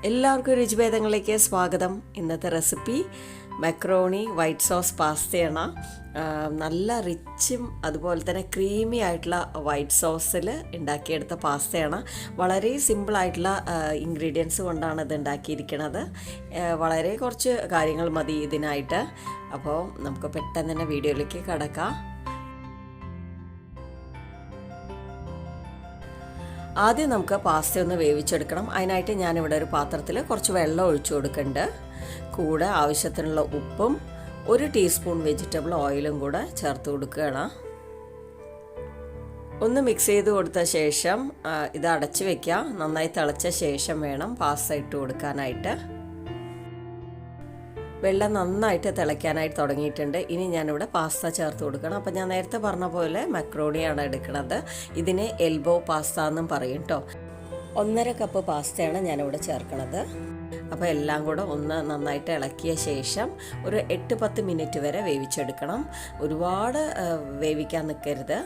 എല്ലാവർക്കും രുചിഭേദങ്ങളിലേക്ക് സ്വാഗതം. ഇന്നത്തെ റെസിപ്പി മക്രോണി വൈറ്റ് സോസ് പാസ്തയാണ്. നല്ല റിച്ചും അതുപോലെ തന്നെ ക്രീമി ആയിട്ടുള്ള വൈറ്റ് സോസിൽ ഉണ്ടാക്കിയെടുത്ത പാസ്തയാണ്. വളരെ സിമ്പിളായിട്ടുള്ള ഇൻഗ്രീഡിയൻസ് കൊണ്ടാണ് ഇത് ഉണ്ടാക്കിയിരിക്കുന്നത്. വളരെ കുറച്ച് കാര്യങ്ങൾ മതി ഇതിനായിട്ട്. അപ്പോൾ നമുക്ക് പെട്ടെന്ന് തന്നെ വീഡിയോയിലേക്ക് കടക്കാം. ആദ്യം നമുക്ക് പാസ്ത ഒന്ന് വേവിച്ചെടുക്കണം. അതിനായിട്ട് ഞാനിവിടെ ഒരു പാത്രത്തിൽ കുറച്ച് വെള്ളം ഒഴിച്ചു കൊടുക്കുന്നുണ്ട്. കൂടെ ആവശ്യത്തിനുള്ള ഉപ്പും 1 ടീസ്പൂൺ വെജിറ്റബിൾ ഓയിലും കൂടെ ചേർത്ത് കൊടുക്കുകയാണ്. ഒന്ന് മിക്സ് ചെയ്ത് കൊടുത്ത ശേഷം ഇത് അടച്ച് വയ്ക്കുക. നന്നായി തിളച്ച ശേഷം വേണം പാസ്ത ഇട്ട് കൊടുക്കാനായിട്ട്. വെള്ളം നന്നായിട്ട് തിളയ്ക്കാനായിട്ട് തുടങ്ങിയിട്ടുണ്ട്. ഇനി ഞാനിവിടെ പാസ്ത ചേർത്ത് കൊടുക്കണം. അപ്പോൾ ഞാൻ നേരത്തെ പറഞ്ഞ പോലെ മക്രോണിയാണ് എടുക്കുന്നത്. ഇതിന് എൽബോ പാസ്ത എന്നും പറയും കേട്ടോ. 1.5 കപ്പ് പാസ്തയാണ് ഞാനിവിടെ ചേർക്കുന്നത്. അപ്പോൾ എല്ലാം കൂടെ ഒന്ന് നന്നായിട്ട് ഇളക്കിയ ശേഷം ഒരു 8-10 മിനിറ്റ് വരെ വേവിച്ചെടുക്കണം. ഒരുപാട് വേവിക്കാൻ നിൽക്കരുത്.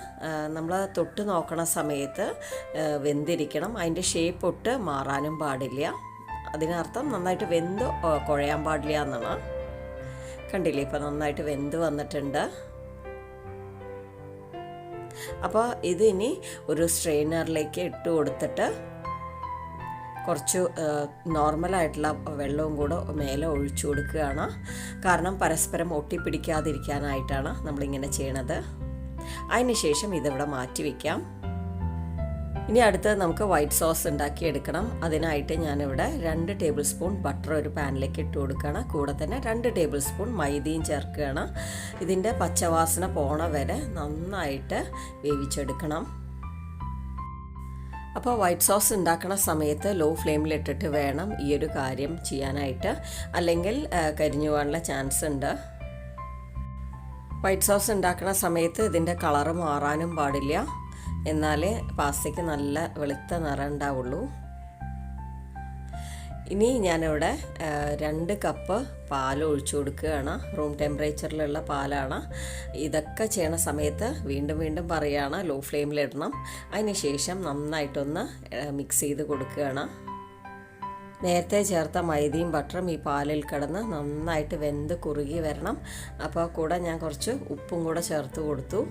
നമ്മൾ തൊട്ട് നോക്കണ സമയത്ത് വെന്തിരിക്കണം. അതിൻ്റെ ഷേപ്പ് ഒട്ട് മാറാനും പാടില്ല. അതിനർത്ഥം നന്നായിട്ട് വെന്ത് കുഴയാൻ പാടില്ല എന്നാണ്. കണ്ടില്ലേ, ഇപ്പോൾ നന്നായിട്ട് വെന്ത് വന്നിട്ടുണ്ട്. അപ്പോൾ ഇതിനി ഒരു സ്ട്രെയിനറിലേക്ക് ഇട്ട് കൊടുത്തിട്ട് കുറച്ച് നോർമലായിട്ടുള്ള വെള്ളവും കൂടെ മേലെ ഒഴിച്ചു കൊടുക്കുകയാണ്. കാരണം പരസ്പരം ഒട്ടിപ്പിടിക്കാതിരിക്കാനായിട്ടാണ് നമ്മളിങ്ങനെ ചെയ്യണത്. അതിന് ശേഷം ഇതിവിടെ മാറ്റി വയ്ക്കാം. ഇനി അടുത്ത് നമുക്ക് വൈറ്റ് സോസ് ഉണ്ടാക്കിയെടുക്കണം. അതിനായിട്ട് ഞാനിവിടെ 2 ടേബിൾ സ്പൂൺ ബട്ടർ ഒരു പാനിലേക്ക് ഇട്ട് കൊടുക്കുകയാണ്. കൂടെ തന്നെ 2 ടേബിൾ സ്പൂൺ മൈദയും ചേർക്കുകയാണ്. ഇതിൻ്റെ പച്ചവാസന പോണ വരെ നന്നായിട്ട് വേവിച്ചെടുക്കണം. അപ്പോൾ വൈറ്റ് സോസ് ഉണ്ടാക്കുന്ന സമയത്ത് ലോ ഫ്ലെയിമിലിട്ടിട്ട് വേണം ഈ ഒരു കാര്യം ചെയ്യാനായിട്ട്. അല്ലെങ്കിൽ കരിഞ്ഞു പോകാനുള്ള ചാൻസ് ഉണ്ട്. വൈറ്റ് സോസ് ഉണ്ടാക്കുന്ന സമയത്ത് ഇതിൻ്റെ കളറ് മാറാനും പാടില്ല. എന്നാലേ പാസ്തയ്ക്ക് നല്ല വെളുത്ത നിറം ഉണ്ടാവുള്ളൂ. ഇനി ഞാനിവിടെ 2 കപ്പ് പാൽ ഒഴിച്ചു കൊടുക്കുകയാണ്. റൂം ടെമ്പറേച്ചറിലുള്ള പാലാണ്. ഇതൊക്കെ ചെയ്യണ സമയത്ത് വീണ്ടും വീണ്ടും പറയുകയാണ്, ലോ ഫ്ലെയിമിലിടണം. അതിന് ശേഷം നന്നായിട്ടൊന്ന് മിക്സ് ചെയ്ത് കൊടുക്കുകയാണ്. നേരത്തെ ചേർത്ത മൈദയും ബട്ടറും ഈ പാലിൽ കിടന്ന് നന്നായിട്ട് വെന്ത് കുറുകി വരണം. അപ്പോൾ കൂടെ ഞാൻ കുറച്ച് ഉപ്പും കൂടെ ചേർത്ത് കൊടുത്തു.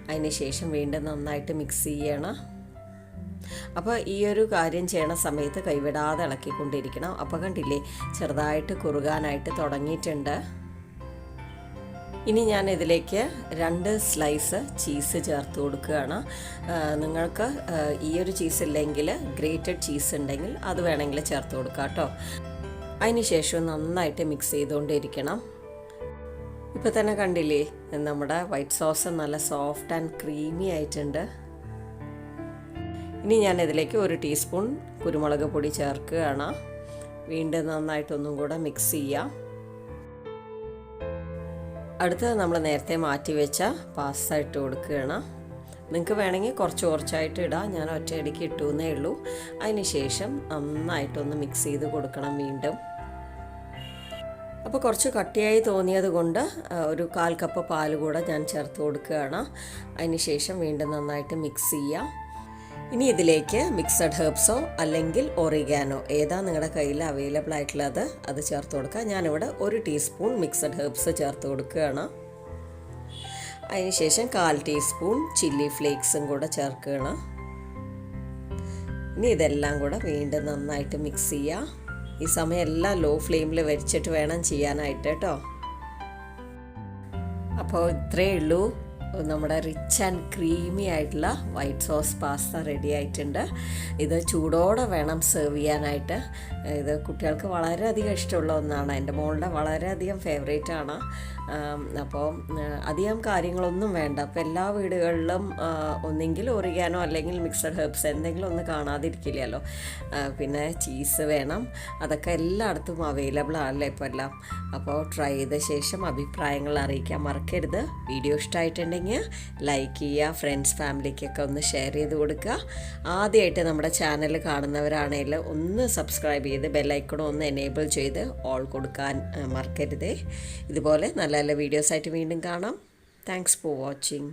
അതിന് ശേഷം വീണ്ടും നന്നായിട്ട് മിക്സ് ചെയ്യണം. അപ്പോൾ ഈ ഒരു കാര്യം ചെയ്യണ സമയത്ത് കൈവിടാതെ ഇളക്കിക്കൊണ്ടിരിക്കണം. അപ്പോൾ കണ്ടില്ലേ, ചെറുതായിട്ട് കുറുകാനായിട്ട് തുടങ്ങിയിട്ടുണ്ട്. ഇനി ഞാൻ ഇതിലേക്ക് 2 സ്ലൈസ് ചീസ് ചേർത്ത് കൊടുക്കുകയാണ്. നിങ്ങൾക്ക് ഈ ഒരു ചീസ് ഇല്ലെങ്കിൽ ഗ്രേറ്റഡ് ചീസ് ഉണ്ടെങ്കിൽ അത് വേണമെങ്കിൽ ചേർത്ത് കൊടുക്കാം കേട്ടോ. അതിന് ശേഷം നന്നായിട്ട് മിക്സ് ചെയ്തുകൊണ്ടിരിക്കണം. ഇപ്പോൾ തന്നെ കണ്ടില്ലേ, നമ്മുടെ വൈറ്റ് സോസ് നല്ല സോഫ്റ്റ് ആൻഡ് ക്രീമി ആയിട്ടുണ്ട്. ഇനി ഞാൻ ഇതിലേക്ക് 1 ടീസ്പൂൺ കുരുമുളക് പൊടി ചേർക്കുകയാണ്. വീണ്ടും നന്നായിട്ടൊന്നും കൂടെ മിക്സ് ചെയ്യാം. അടുത്തത് നമ്മൾ നേരത്തെ മാറ്റി വെച്ച പാസ്ത ഇട്ട് കൊടുക്കുകയാണ്. നിങ്ങൾക്ക് വേണമെങ്കിൽ കുറച്ചായിട്ട് ഇടാം. ഞാൻ ഒറ്റയടിക്ക് ഇട്ടു എന്നേ ഉള്ളൂ. അതിന് ശേഷം നന്നായിട്ടൊന്ന് മിക്സ് ചെയ്ത് കൊടുക്കണം വീണ്ടും. അപ്പോൾ കുറച്ച് കട്ടിയായി തോന്നിയത് കൊണ്ട് ഒരു 1/4 കപ്പ് പാൽ കൂടെ ഞാൻ ചേർത്ത് കൊടുക്കുകയാണ്. അതിന് ശേഷം വീണ്ടും നന്നായിട്ട് മിക്സ് ചെയ്യാം. ഇനി ഇതിലേക്ക് മിക്സഡ് ഹെർബ്സോ അല്ലെങ്കിൽ ഒറിഗാനോ ഏതാ നിങ്ങളുടെ കയ്യിൽ അവൈലബിൾ ആയിട്ടുള്ളത് അത് ചേർത്ത് കൊടുക്കുക. ഞാനിവിടെ 1 ടീസ്പൂൺ മിക്സഡ് ഹെർബ്സ് ചേർത്ത് കൊടുക്കുകയാണ്. അതിനുശേഷം 1/4 ടീസ്പൂൺ ചില്ലി ഫ്ലേക്സും കൂടെ ചേർക്കുകയാണ്. ഇനി ഇതെല്ലാം കൂടെ വീണ്ടും നന്നായിട്ട് മിക്സ് ചെയ്യുക. ഈ സമയം എല്ലാം ലോ ഫ്ലെയിമിൽ വെച്ചിട്ട് വേണം ചെയ്യാനായിട്ട് കേട്ടോ. അപ്പോൾ ഇത്രയേ ഉള്ളൂ, നമ്മുടെ റിച്ച് ആൻഡ് ക്രീമി ആയിട്ടുള്ള വൈറ്റ് സോസ് പാസ്ത റെഡി ആയിട്ടുണ്ട്. ഇത് ചൂടോടെ വേണം സെർവ് ചെയ്യാനായിട്ട്. ഇത് കുട്ടികൾക്ക് വളരെയധികം ഇഷ്ടമുള്ള ഒന്നാണ്. എൻ്റെ മോളുടെ വളരെയധികം ഫേവറേറ്റ് ആണ്. അപ്പോൾ അധികം കാര്യങ്ങളൊന്നും വേണ്ട. അപ്പോൾ എല്ലാ വീടുകളിലും ഒന്നെങ്കിൽ ഒറിഗാനോ അല്ലെങ്കിൽ മിക്സഡ് ഹെർബ്സ് എന്തെങ്കിലും ഒന്ന് കാണാതിരിക്കില്ലല്ലോ. പിന്നെ ചീസ് വേണം. അതൊക്കെ എല്ലായിടത്തും അവൈലബിൾ ആണല്ലോ ഇപ്പോൾ എല്ലാം. അപ്പോൾ ട്രൈ ചെയ്ത ശേഷം അഭിപ്രായങ്ങൾ അറിയിക്കാൻ മറക്കരുത്. വീഡിയോ ഇഷ്ടമായിട്ടുണ്ടെങ്കിൽ ലൈക്ക് ചെയ്യുക. ഫ്രണ്ട്സ് ഫാമിലിക്കൊക്കെ ഒന്ന് ഷെയർ ചെയ്ത് കൊടുക്കുക. ആദ്യമായിട്ട് നമ്മുടെ ചാനൽ കാണുന്നവരാണെങ്കിൽ ഒന്ന് സബ്സ്ക്രൈബ് ചെയ്ത് ബെല്ലൈക്കണും ഒന്ന് എനേബിൾ ചെയ്ത് ഓൾ കൊടുക്കാൻ മറക്കരുതേ. ഇതുപോലെ നല്ല നല്ല വീഡിയോസായിട്ട് വീണ്ടും കാണാം. Thanks for watching.